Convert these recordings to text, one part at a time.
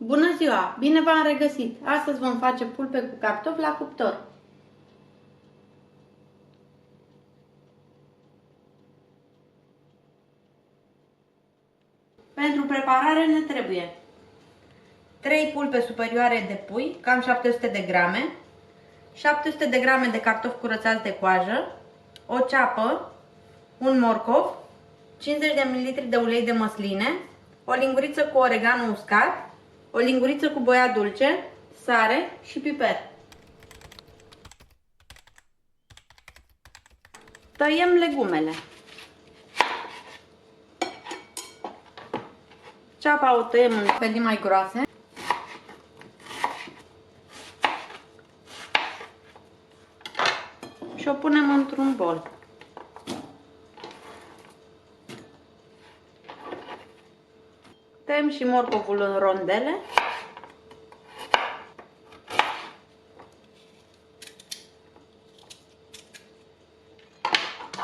Bună ziua! Bine v-am regăsit! Astăzi vom face pulpe cu cartofi la cuptor. Pentru preparare ne trebuie 3 pulpe superioare de pui, cam 700 de grame, 700 de grame de cartofi curățați de coajă, o ceapă, un morcov, 50 de ml de ulei de măsline, o linguriță cu oregano uscat, o linguriță cu boia dulce, sare și piper. Tăiem legumele. Ceapa o tăiem în felii mai groase. Și o punem într-un bol. Tăiem și morcovul în rondele.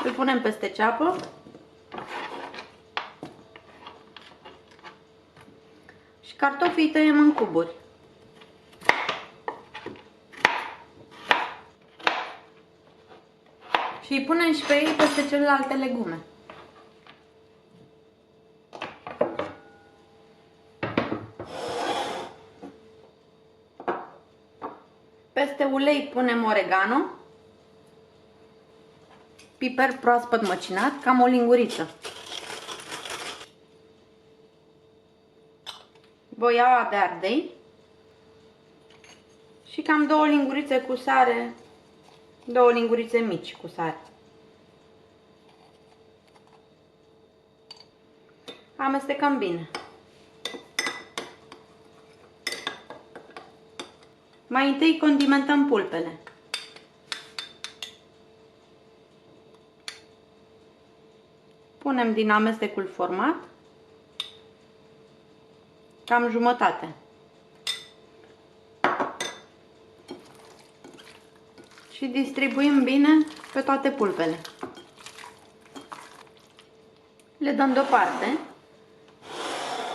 Îl punem peste ceapă. Și cartofii îi tăiem în cuburi. Și îi punem și pe ei peste celelalte legume. Peste ulei punem oregano, piper proaspăt măcinat, cam o linguriță, boiaua de ardei și cam 2 lingurițe cu sare, 2 lingurițe mici cu sare. Amestecăm bine. Mai întâi condimentăm pulpele. Punem din amestecul format cam jumătate. Și distribuim bine pe toate pulpele. Le dăm deoparte.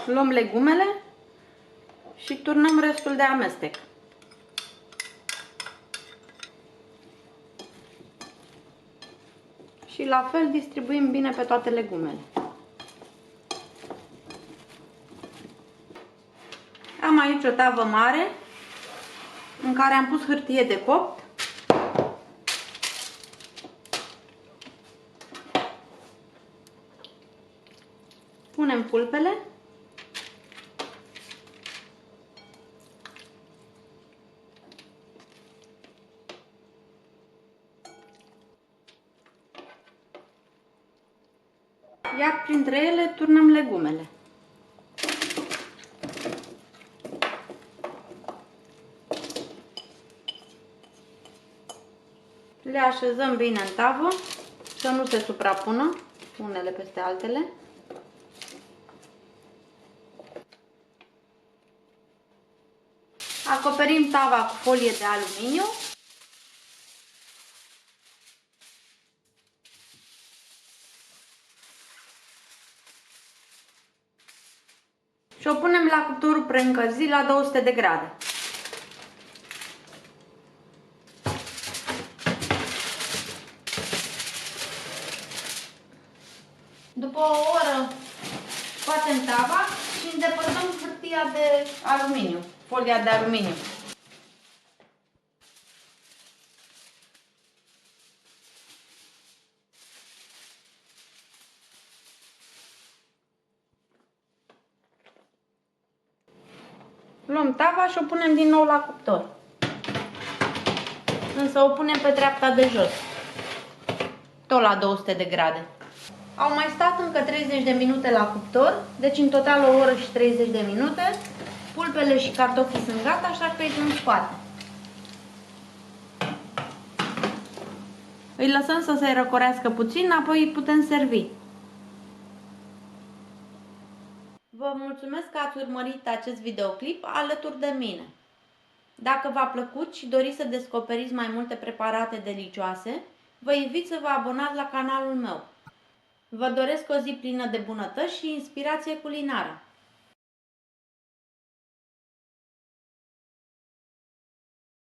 Luăm legumele și turnăm restul de amestec. Și la fel distribuim bine pe toate legumele. Am aici o tavă mare în care am pus hârtie de copt. Punem pulpele. Iar printre ele turnăm legumele. Le așezăm bine în tavă, să nu se suprapună unele peste altele. Acoperim tava cu folie de aluminiu. Și o punem la cuptorul preîncălzit la 200 de grade. După o oră scoatem tava și îndepărtăm hârtia de aluminiu, folia de aluminiu. Luăm tava și o punem din nou la cuptor. Însă o punem pe dreapta de jos, tot la 200 de grade. Au mai stat încă 30 de minute la cuptor, deci în total o oră și 30 de minute. Pulpele și cartofii sunt gata, așa că îi dăm spate. Îi lăsăm să se răcorească puțin, apoi îi putem servi. Vă mulțumesc că ați urmărit acest videoclip alături de mine. Dacă v-a plăcut și doriți să descoperiți mai multe preparate delicioase, vă invit să vă abonați la canalul meu. Vă doresc o zi plină de bunătăți și inspirație culinară!